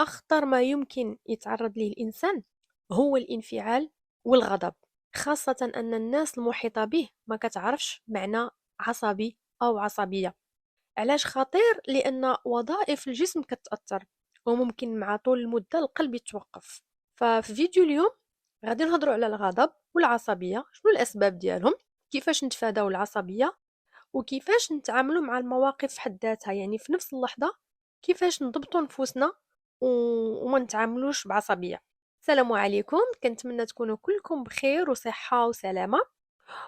أخطر ما يمكن يتعرض له الإنسان هو الانفعال والغضب، خاصة أن الناس المحيطة به ما كتعرفش معنى عصبي أو عصبية. علاش خطير؟ لأن وظائف الجسم كتأثر، وممكن مع طول المدة القلب يتوقف. ففي فيديو اليوم غادي نهضروا على الغضب والعصبية، شنو الأسباب ديالهم، كيفاش نتفاداو العصبية، وكيفاش نتعاملوا مع المواقف في حد ذاتها، يعني في نفس اللحظة كيفاش نضبطوا نفوسنا وما نتعاملوش بعصبية. السلام عليكم، كنتمنى تكونوا كلكم بخير وصحة وسلامة،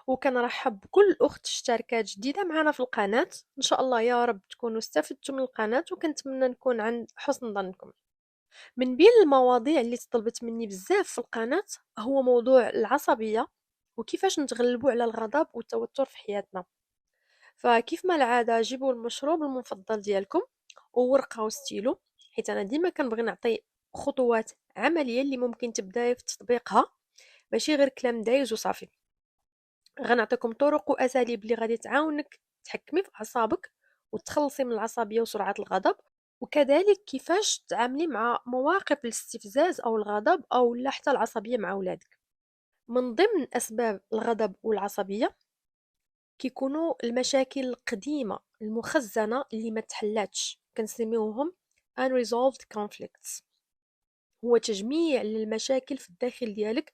وكنرحب بكل أخت اشتركت جديدة معنا في القناة. إن شاء الله يا رب تكونوا استفدتوا من القناة، وكنتمنى نكون عند حسن ظنكم. من بين المواضيع اللي طلبت مني بزاف في القناة هو موضوع العصبية، وكيفاش نتغلبوا على الغضب والتوتر في حياتنا. فكيف ما العادة جيبوا المشروب المفضل ديالكم وورقة وستيلو، حيت أنا ديما كنبغي نعطي خطوات عملية اللي ممكن تبداي في تطبيقها، ماشي غير كلام دايز وصافي. غنعطيكم طرق وأساليب اللي غادي تعاونك تحكمي في أعصابك وتخلصي من العصبية وسرعة الغضب، وكذلك كيفاش تعاملي مع مواقف الاستفزاز أو الغضب أو لا حتى العصبية مع أولادك. من ضمن أسباب الغضب والعصبية كيكونوا المشاكل القديمة المخزنة اللي ما تحلاتش، كنسميوهم unresolved conflicts. هو تجميع للمشاكل في الداخل ديالك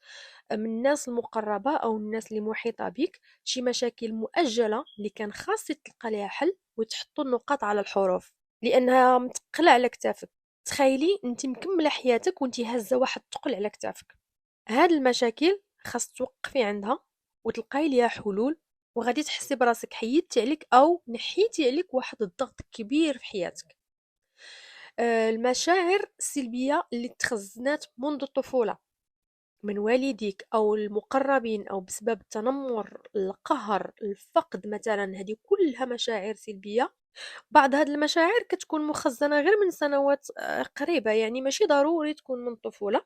من الناس المقربة أو الناس اللي محيطة بك، شي مشاكل مؤجلة اللي كان خاص تلقى لها حل وتحطوا النقاط على الحروف لأنها متقلة على كتافك. تخيلي انت مكملة حياتك وانت هزة واحد تقل على كتافك. هاد المشاكل خاص توقفي عندها وتلقاي ليها حلول، وغادي تحسي براسك حيدتي عليك او نحيتي عليك واحد الضغط كبير في حياتك. المشاعر السلبية اللي تخزنات منذ الطفولة من والديك أو المقربين أو بسبب التنمر، القهر، الفقد مثلا، هذه كلها مشاعر سلبية. بعض هذه المشاعر كتكون مخزنة غير من سنوات قريبة، يعني ماشي ضروري تكون من الطفولة.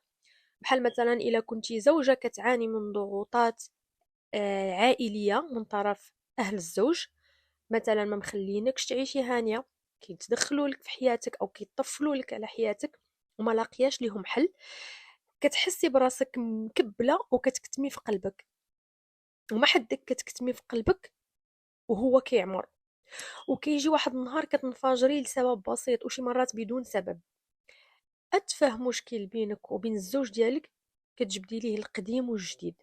بحال مثلا إلا كنتي زوجة كتعاني من ضغوطات عائلية من طرف أهل الزوج، مثلا ما مخلينكش تعيشي هانية، كيتدخلوا لك في حياتك أو كيطفلوا لك على حياتك وما لاقياش ليهم حل، كتحسي براسك مكبلة وكتكتمي في قلبك، وما حدك كتكتمي في قلبك وهو كيعمر، وكيجي واحد النهار كتنفجري لسبب بسيط وشي مرات بدون سبب. أتفه مشكل بينك وبين الزوج ديالك كتجبدي ليه القديم والجديد.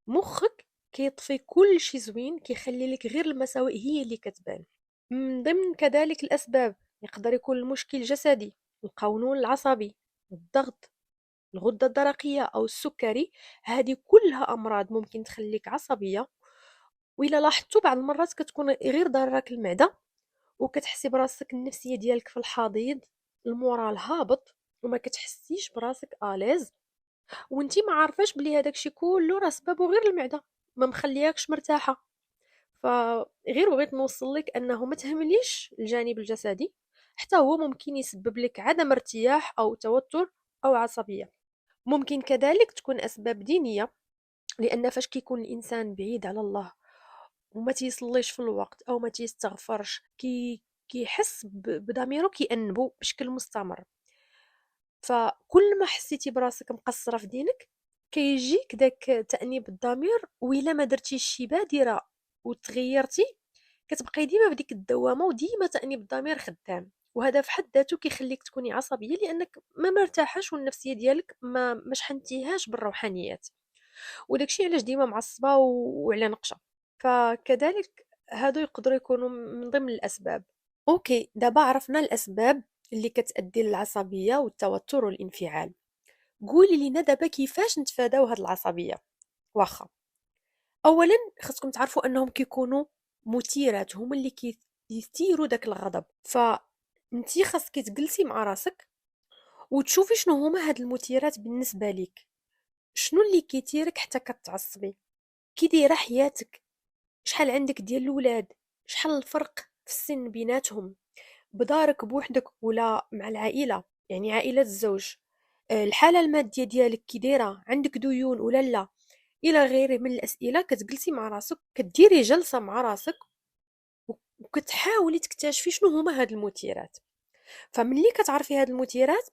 مخك كيطفي كل شي زوين، كيخلي لك غير المساوئ هي اللي كتبان. من ضمن كذلك الأسباب يقدر يكون المشكل الجسدي، القولون العصبي، الضغط، الغدة الدرقية أو السكري. هذه كلها أمراض ممكن تخليك عصبية، وإلا لاحظتوا بعض المرات كتكون غير ضارك المعدة، وكتحسي براسك النفسية ديالك في الحضيض، المورال هابط، وما كتحسيش براسك آليز، وانتي ما عارفاش بلي هذاك الشيء كله راه سببه غير المعدة، ما مخلياكش مرتاحة. فغير بغيت نوصل لك انه ما تهمليش الجانب الجسدي، حتى هو ممكن يسبب لك عدم ارتياح او توتر او عصبية. ممكن كذلك تكون اسباب دينية، لان فاش كيكون الانسان بعيد على الله وما تيصليش في الوقت او ما تيستغفرش كيحس بضميره كيأنبو بشكل مستمر. فكل ما حسيتي براسك مقصرة في دينك كيجيك داك تأنيب الضمير، وإلا ما درتيش شي بادرة وتغيرتي كتبقاي ديما في ديك الدوامة وديما تأنيب الضمير خدام، وهذا في حد ذاته كيخليك تكوني عصبية لأنك ما مرتاحاش والنفسية ديالك ما شحنتيهاش بالروحانيات، وداكشي علاش ديما معصبة وعلى نقشة. فكذلك هادو يقدروا يكونوا من ضمن الأسباب. اوكي، دابا عرفنا الأسباب اللي كتأدي للعصبية والتوتر والانفعال. قولي لينا دابا كيفاش نتفاداو هاد العصبية. واخا اولا خصكم تعرفوا انهم كيكونوا مثيرات، هما اللي كيثيروا داك الغضب. فانتي خاصك تجلسي مع راسك وتشوفي شنو هما هاد المثيرات بالنسبة ليك، شنو اللي كيثيرك حتى كتعصبي، كي دايره حياتك، شحال عندك ديال الولاد، شحال الفرق في السن بيناتهم، بدارك بوحدك ولا مع العائلة، يعني عائلة الزوج، الحالة المادية ديالك كي دايرة، عندك ديون ولا لا، إلى غيره من الأسئلة. كتجلسي مع راسك، كديري جلسة مع راسك وكتحاولي تكتشفي شنو هما هاد المثيرات. فملي كتعرفي هاد المثيرات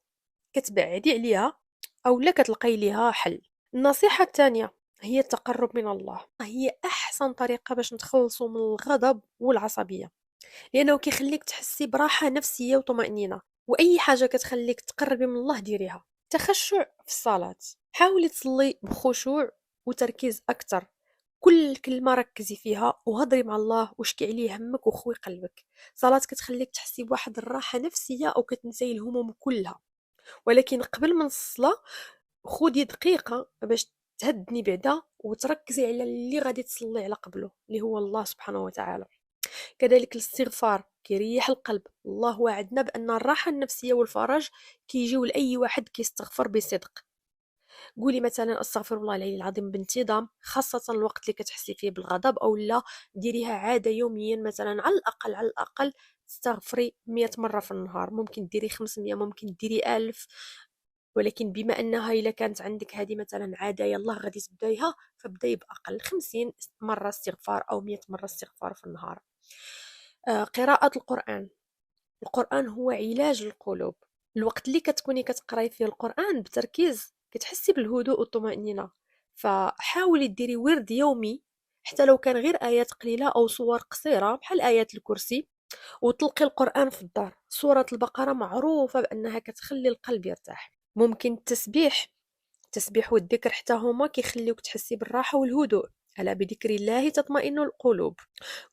كتبعدي عليها أو لا كتلقاي ليها حل. النصيحة الثانية هي التقرب من الله، هي أحسن طريقة باش نتخلصوا من الغضب والعصبية، لأنه كيخليك تحسي براحة نفسية وطمأنينة، وأي حاجة كتخليك تقربي من الله ديريها. تخشع في الصلاة، حاولي تصلي بخشوع وتركيز أكتر، كل كلمة ركزي فيها وهضري مع الله وشكي عليه همك وخوي قلبك. صلاة كتخليك تحسي بواحد الراحة نفسية أو كتنسي الهموم كلها. ولكن قبل من الصلاة خدي دقيقة باش تهدني بعدا وتركزي على اللي غادي تصلي على قبله اللي هو الله سبحانه وتعالى. كذلك الاستغفار كيريح القلب، الله وعدنا بأن الراحة النفسية والفرج كيجيو لأي واحد كيستغفر بصدق. قولي مثلا استغفر الله العلي العظيم بانتظام، خاصة الوقت اللي كتحسي فيه بالغضب، او لا ديريها عادة يوميا، مثلا على الأقل تستغفري 100 مرة في النهار، ممكن ديري 500، ممكن ديري 1000. ولكن بما انها الا كانت عندك هذه مثلا عاده يلا غادي تبدايها، فبداي باقل 50 مره استغفار او 100 مره استغفار في النهار. قراءه القران، القران هو علاج القلوب. الوقت اللي كتكوني كتقراي فيه القران بتركيز كتحسي بالهدوء والطمانينه. فحاولي ديري ورد يومي، حتى لو كان غير ايات قليله او صور قصيره بحال ايات الكرسي، وتلقي القرآن في الدار. سورة البقرة معروفة بأنها كتخلي القلب يرتاح. ممكن التسبيح والذكر حتى هما كيخليوك تحسي بالراحة والهدوء. ألا بذكر الله تطمئن القلوب.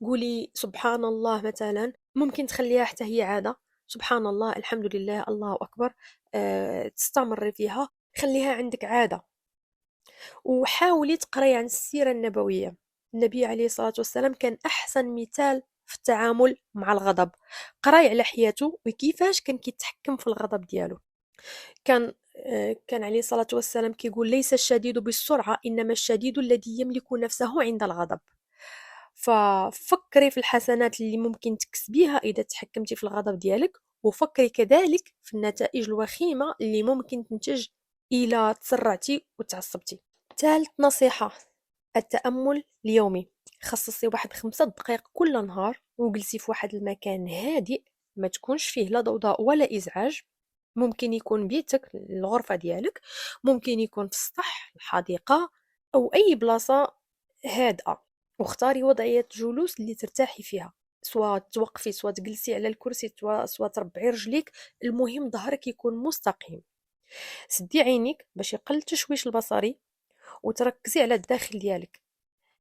قولي سبحان الله مثلا، ممكن تخليها حتى هي عادة، سبحان الله، الحمد لله، الله أكبر. تستمري فيها، خليها عندك عادة. وحاولي تقرأي عن السيرة النبوية. النبي عليه الصلاة والسلام كان أحسن مثال في التعامل مع الغضب. قراي على حياته وكيفاش كان كيتحكم في الغضب ديالو. كان عليه الصلاة والسلام كيقول ليس الشديد بالسرعة، إنما الشديد الذي يملك نفسه عند الغضب. ففكري في الحسنات اللي ممكن تكسبيها إذا تحكمتي في الغضب ديالك، وفكري كذلك في النتائج الوخيمة اللي ممكن تنتج إلى تسرعتي وتعصبتي. ثالث نصيحة، التأمل اليومي. خصصي واحد 5 دقائق كل نهار وجلسي في واحد المكان هادئ، ما تكونش فيه لا ضوضاء ولا إزعاج. ممكن يكون بيتك، الغرفة ديالك، ممكن يكون في السطح، الحديقة، أو أي بلاصة هادئة. واختاري وضعية جلوس اللي ترتاحي فيها، سواء توقفي، سواء تجلسي على الكرسي، سواء تربعي رجليك، المهم ظهرك يكون مستقيم. سدي عينيك باش يقل التشويش البصري وتركزي على الداخل ديالك.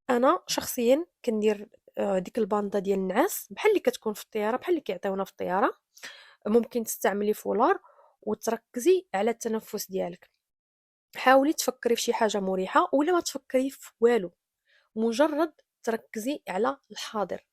انا شخصيا كندير ديك الباندا ديال النعاس بحال اللي كتكون في الطياره، بحال اللي كيعطيونا في الطياره. ممكن تستعملي فولار وتركزي على التنفس ديالك. حاولي تفكري في شي حاجه مريحه ولا ما تفكري في والو، مجرد تركزي على الحاضر.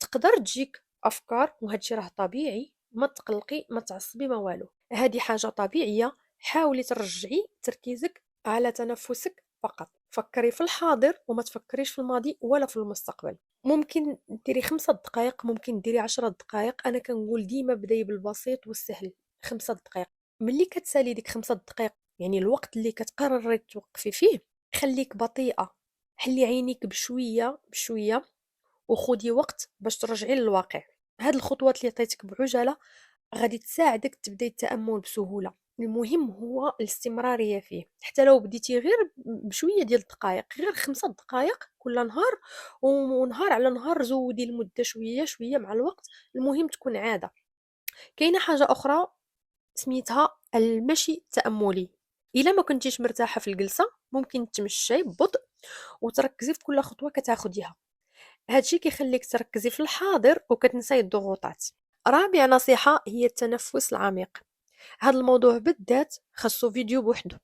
تقدر تجيك افكار وهادشي راه طبيعي، ما تقلقي، ما تعصبي، ما والو، هذه حاجه طبيعيه. حاولي ترجعي تركيزك على تنفسك فقط، فكري في الحاضر وما تفكريش في الماضي ولا في المستقبل. ممكن ديري 5 دقائق، ممكن ديري 10 دقائق، انا كنقول ديما بداي بالبسيط والسهل. 5 دقائق، ملي كتسالي ديك 5 دقائق، يعني الوقت اللي كتقرري توقفي فيه، خليك بطيئة، حلي عينيك بشوية بشوية وخدي وقت باش ترجعي للواقع. هاد الخطوات اللي عطيتك بعجالة غادي تساعدك تبداي التأمل بسهولة. المهم هو الاستمرارية فيه، حتى لو بديتي غير بشوية ديال الدقائق، غير 5 دقائق كل نهار، ونهار على نهار زودي المدة شوية شوية مع الوقت. المهم تكون عادة. كاينة حاجة أخرى سميتها المشي التأملي. إلا ما كنتيش مرتاحة في الجلسة، ممكن تمشي ببطء وتركزي في كل خطوة كتاخديها. هادشي كيخليك تركزي في الحاضر وكتنساي الضغوطات. رابع نصيحة هي التنفس العميق. هذا الموضوع بالذات خاصو فيديو بوحده،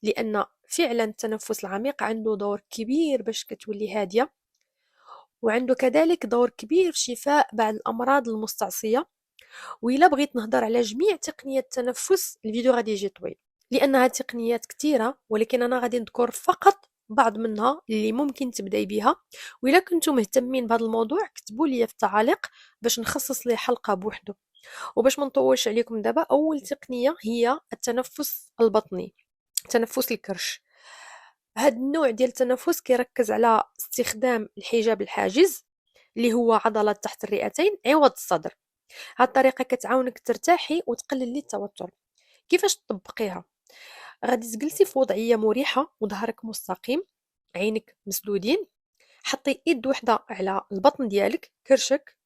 لأن فعلا التنفس العميق عنده دور كبير باش كتولي هادية، وعنده كذلك دور كبير في شفاء بعض الأمراض المستعصية. وإلا بغيت نهضر على جميع تقنيات التنفس، الفيديو غادي يجي طويل لأنها تقنيات كثيرة، ولكن أنا غادي نذكر فقط بعض منها اللي ممكن تبداي بها. وإلا كنتم مهتمين بهذا الموضوع كتبوا لي في التعاليق باش نخصص ليه حلقة بوحده. وباش ما نطولش عليكم، دابا أول تقنية هي التنفس البطني، تنفس الكرش. هاد النوع ديال التنفس كيركز على استخدام الحجاب الحاجز اللي هو عضلة تحت الرئتين عوض الصدر. هاد الطريقة كتعاونك ترتاحي وتقللي التوتر. كيفاش تطبقيها؟ غادي تجلسي في وضعية مريحة وظهرك مستقيم، عينك مسدودين، حطي ايد وحدة على البطن ديالك كرشك،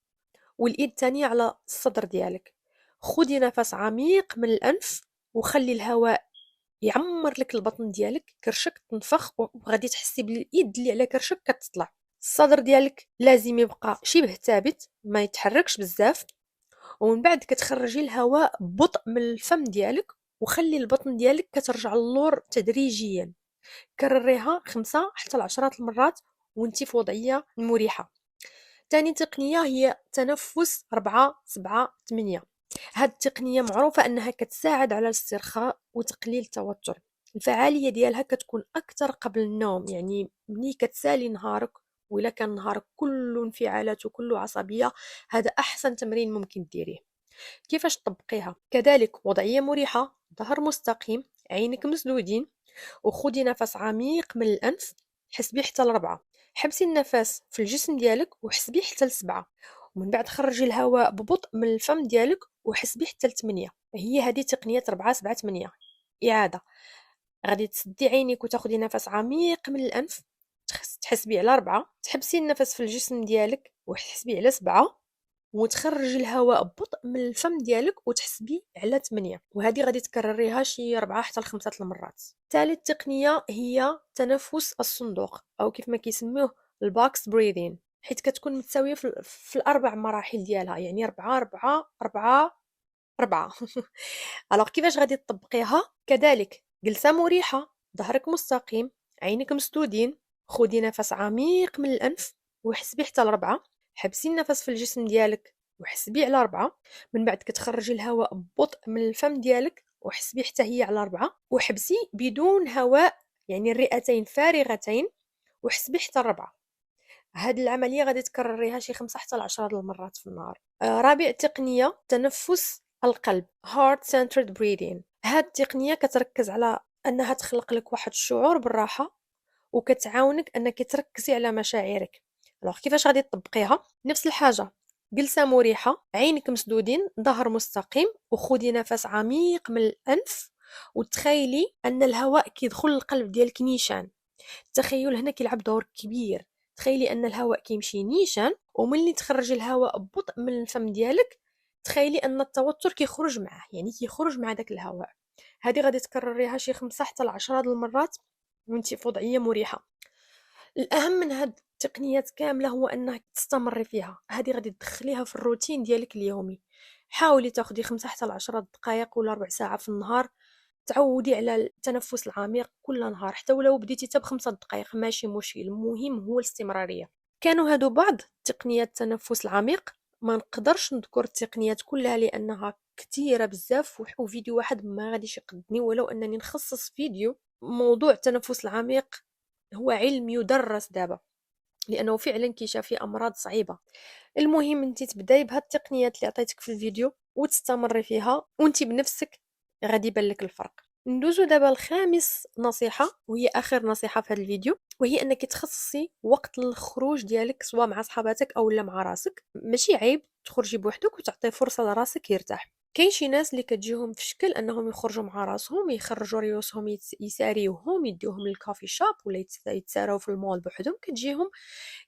والايد الثانية على الصدر ديالك. خدي نفس عميق من الانف وخلي الهواء يعمر لك البطن ديالك، كرشك تنفخ وغادي تحسي بالايد اللي على كرشك كتطلع. الصدر ديالك لازم يبقى شبه ثابت ما يتحركش بزاف، ومن بعد كتخرجي الهواء ببطء من الفم ديالك وخلي البطن ديالك كترجع للور تدريجيا. كرريها 5 حتى 10 المرات وانتي في وضعية مريحة. تاني تقنية هي تنفس 4-7-8. هاد التقنية معروفة أنها كتساعد على الاسترخاء وتقليل التوتر. الفعالية ديالها كتكون أكثر قبل النوم، يعني ملي كتسالي نهارك وإلا كان نهارك كله انفعالات وكله عصبية، هذا أحسن تمرين ممكن ديريه. كيفاش تطبقيها؟ كذلك وضعية مريحة، ظهر مستقيم، عينك مسدودين، وخدي نفس عميق من الأنف، حسبي حتى ل4، حبسي النفس في الجسم ديالك وحسبي حتى ل7، ومن بعد خرجي الهواء ببطء من الفم ديالك وحسبي حتى ل8. هي هذه تقنية 4-7-8. إعادة، غادي تسدي عينيك وتاخدي نفس عميق من الأنف، تحسبي على 4، تحبسي النفس في الجسم ديالك وتحسبي على 7، وتخرجي الهواء ببطء من الفم ديالك وتحسبي على 8. وهذه غادي تكرريها شي 4 حتى ل5 المرات. ثالث تقنية هي تنفس الصندوق، أو كيف ما كيسموه الباكس بريذين، حيت كتكون متساوية في الأربع مراحل ديالها، يعني 4-4-4-4. ألوغ كيفاش غادي تطبقيها؟ كذلك جلسة مريحة، ظهرك مستقيم، عينك مسدودين، خدي نفس عميق من الأنف وحسبي حتى ل4، حبسي النفس في الجسم ديالك وحسبي على 4، من بعد كتخرجي الهواء ببطء من الفم ديالك وحسبي حتى هي على 4، وحبسي بدون هواء، يعني الرئتين فارغتين، وحسبي حتى 4. هاد العملية غادي تكرريها شي 5 حتى 10 المرات في النهار. رابع تقنية تنفس القلب heart centered breathing. هاد التقنية كتركز على أنها تخلق لك واحد الشعور بالراحة وكتعاونك أنك تركزي على مشاعرك. الوغ كيفاش غادي تطبقيها؟ نفس الحاجة، جلسة مريحة، عينك مسدودين، ظهر مستقيم، وخدي نفس عميق من الأنف وتخيلي أن الهواء كيدخل القلب ديالك نيشان. التخيل هنا كيلعب دور كبير. تخيلي ان الهواء كيمشي نيشان، وملي تخرجي الهواء ببطء من الفم ديالك تخيلي ان التوتر كيخرج معاه، يعني كيخرج مع داك الهواء. هذه غادي تكرريها شي 5 حتى 10 المرات وانت في وضعيه مريحه. الاهم من هاد التقنيات كامله هو انك تستمري فيها. هذه غادي تدخليها في الروتين ديالك اليومي. حاولي تاخدي 5 حتى 10 دقائق ولا ربع ساعه في النهار، تعودي على التنفس العميق كل نهار، حتى ولو بديتي حتى ب5 دقائق ماشي مشكل، المهم هو الاستمرارية. كانوا هادو بعض تقنيات التنفس العميق، ما نقدرش نذكر التقنيات كلها لانها كثيره بزاف، وفيديو واحد ما غاديش يقدني، ولو انني نخصص فيديو. موضوع التنفس العميق هو علم يدرس دابا، لانه فعلا كيشافي امراض صعيبه. المهم انت تبداي بهاد التقنيات اللي عطيتك في الفيديو وتستمري فيها، وانت بنفسك غادي يبان لك الفرق. ندوزو دابا لخامس نصيحه، وهي اخر نصيحه في هذا الفيديو، وهي انك تخصصي وقت الخروج ديالك سواء مع صحاباتك او لا مع راسك. ماشي عيب تخرجي بوحدك وتعطي فرصه لراسك يرتاح. كاين شي ناس اللي كتجيهم في شكل انهم يخرجوا مع راسهم، يخرجوا ريوسهم، يساريوهم، يديوهم للكافي شوب ولا يتساراو في المول بوحدهم.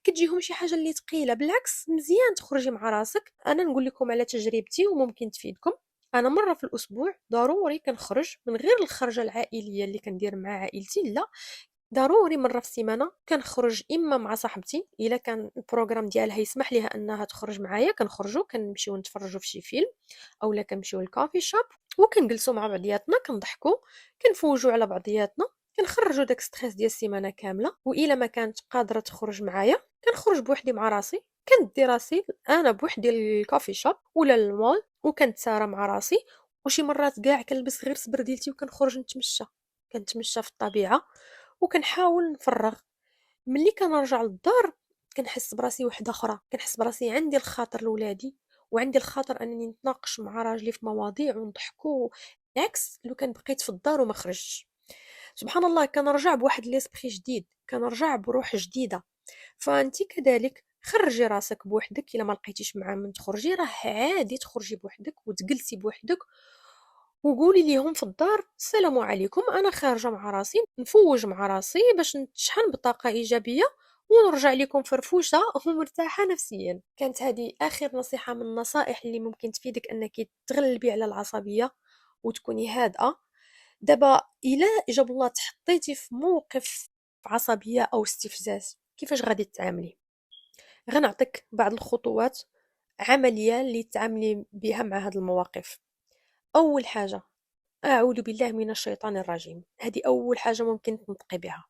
كتجيهم شي حاجه اللي ثقيله. بالعكس مزيان تخرجي مع راسك. انا نقول لكم على تجربتي وممكن تفيدكم. انا مره في الاسبوع ضروري كنخرج، من غير الخرجه العائليه اللي كندير مع عائلتي، لا، ضروري مرة في السيمانة كنخرج اما مع صاحبتي الا كان البروغرام ديالها يسمح ليها انها تخرج معايا، كنخرجوا كنمشيو نتفرجوا في شي فيلم، اولا كنمشيو للكافي شوب وكنجلسوا مع بعضياتنا كنضحكوا كنفوجوا على بعضياتنا، كنخرجوا داك ستريس ديال السيمانه كامله. والا ما كانت قادره تخرج معايا كنخرج بوحدي مع راسي، كندي راسي انا بوحدي للكافي شوب ولا المول وكنتسارى مع راسي. وشي مرات كاع كنلبس غير سبرديلتي وكنخرج كنتمشى في الطبيعه وكنحاول نفرغ. ملي كنرجع للدار كنحس براسي وحده اخرى، كنحس براسي عندي الخاطر لولادي وعندي الخاطر انني نتناقش مع راجلي في مواضيع ونضحكوا، عكس لو كان بقيت في الدار وما خرجتش. سبحان الله كنرجع بواحد ليسبري جديد، كنرجع بروح جديده. فانت كذلك خرجي راسك بوحدك. الا ما لقيتيش مع من تخرجي راه عادي تخرجي بوحدك وتجلسي بوحدك وقولي ليهم في الدار: السلام عليكم، انا خارجه مع راسي نفوج مع راسي باش نتشحن بطاقه ايجابيه ونرجع لكم فرفوشه ومرتاحه نفسيا. كانت هذه اخر نصيحه من النصائح اللي ممكن تفيدك انك تغلبي على العصبيه وتكوني هادئه. دابا الا جاب الله تحطيتي في موقف عصبيه او استفزاز، كيفاش غادي تتعاملي؟ غنعطيك بعض الخطوات عمليه اللي تعاملي بها مع هاد المواقف. اول حاجه: أعوذ بالله من الشيطان الرجيم. هذه أول حاجة ممكن تنطقي بها.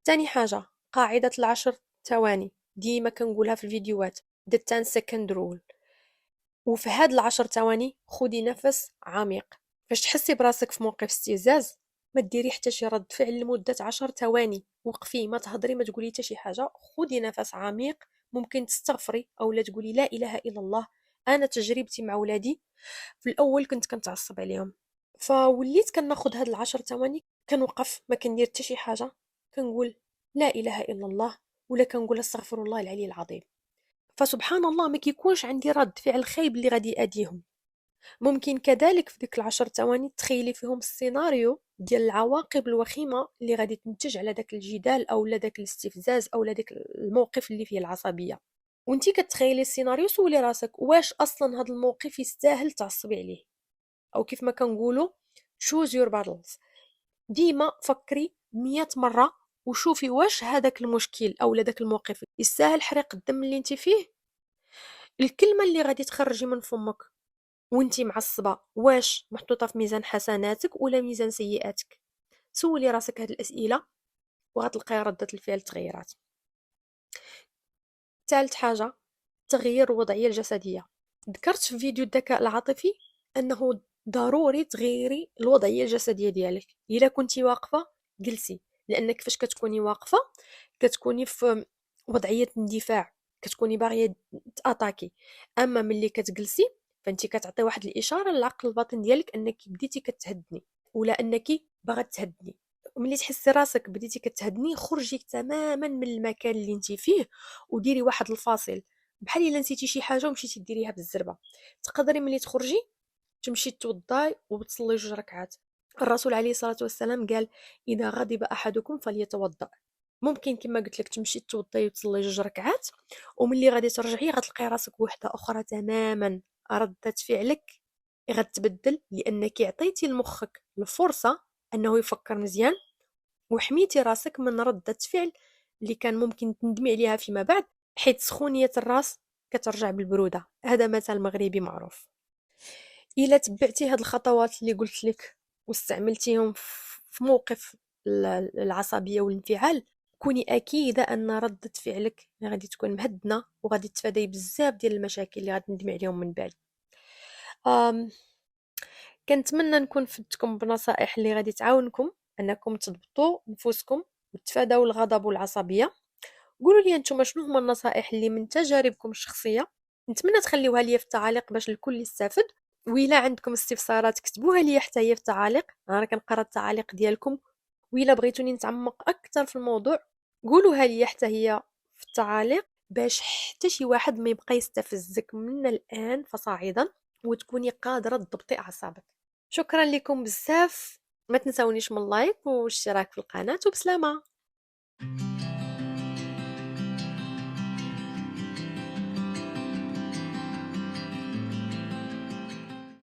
تاني حاجة: قاعدة ال10 ثواني، ديما كنقولها في الفيديوهات: the 10 second rule. وفي هاد ال10 ثواني خدي نفس عميق. فاش تحسي براسك في موقف استفزاز، ما ديري حتى شي رد فعل لمدة 10 ثواني. وقفي، ما تهضري، ما تقولي حتى شي حاجة. خدي نفس عميق، ممكن تستغفري أو لا تقولي لا إله إلا الله. أنا تجربتي مع ولادي في الأول كنت كنتعصب عليهم، فوليت كناخد هاد ال10 ثواني، كنوقف، ما كندير حتى شي حاجة، كنقول لا إله إلا الله، ولا كنقول استغفر الله العلي العظيم. فسبحان الله ما كيكونش عندي رد فعل خايب اللي غادي يأذيهم. ممكن كذلك في ديك ال10 ثواني تخيلي فيهم السيناريو ديال العواقب الوخيمة اللي غادي تنتج على داك الجدال أو لا داك الاستفزاز أو لا داك الموقف اللي فيه العصبية. وانتي كتخيلي السيناريو، سولي راسك: واش أصلا هاد الموقف يستاهل تعصبي عليه؟ أو كيف ما كنقولوا choose your battles. ديما فكري 100 مرة وشوفي واش هذاك المشكل أو داك الموقف يستاهل حريق الدم اللي انت فيه. الكلمة اللي غادي تخرجي من فمك وانتي معصبة، واش محطوطة في ميزان حسناتك ولا ميزان سيئاتك؟ سولي راسك هاد الأسئلة وغتلقاي ردة الفعل تغيرات. ثالث حاجة: تغيير الوضعية الجسدية. ذكرت في فيديو الذكاء العاطفي أنه ضروري تغيري الوضعية الجسدية ديالك. إلا كنتي واقفة، جلسي، لأنك فاش كتكوني واقفة كتكوني في وضعية اندفاع، كتكوني باغية تأتاكي. أما ملي كتجلسي فانت كتعطي واحد الإشارة للعقل الباطن ديالك أنك بديتي كتهدني ولا أنك باغا تهدني. ملي تحسي راسك بديتي كتهدني، خرجي تماما من المكان اللي انت فيه وديري واحد الفاصل، بحال الا نسيتي شي حاجه ومشيتي ديريها بالزربه. تقدري ملي تخرجي تمشي توضاي وتصلي 2 ركعات. الرسول عليه الصلاه والسلام قال: اذا غضب احدكم فليتوضا. ممكن كما قلت لك تمشي توضاي وتصلي 2 ركعات، وملي غادي ترجعي غتلقاي راسك وحده اخرى تماما. ردة فعلك غتبدل لانك عطيتي لمخك الفرصه انه يفكر مزيان، وحميتي راسك من ردة فعل اللي كان ممكن تندمي عليها فيما بعد، حيت سخونية الراس كترجع بالبرودة. هذا مثل مغربي معروف. إلا تبعتي هاد الخطوات اللي قلت لك واستعملتيهم في موقف العصبية والانفعال، كوني أكيدة أن ردة فعلك غادي تكون مهدنة وغادي تفادي بزاف ديال المشاكل اللي غادي تندمي عليهم من بعد. أم كنتمنى نكون فدتكم بنصائح اللي غادي تعاونكم أنكم تضبطوا نفوسكم وتفادوا الغضب والعصبية. قولوا لي انتم شنو هما النصائح اللي من تجاربكم الشخصيه. نتمنى تخليوها لي في التعاليق باش الكل يستافد. وإلا عندكم استفسارات كتبوها لي حتى هي في التعاليق، انا كنقرا التعاليق ديالكم. وإلا بغيتوني نتعمق اكثر في الموضوع قولوها لي حتى هي في التعاليق، باش حتى شي واحد ما يبقى يستفزك من الان فصاعدا، وتكوني قادره تضبطي اعصابك. شكرا لكم بزاف، ما تنسونيش من اللايك والاشتراك في القناه، وبسلامه.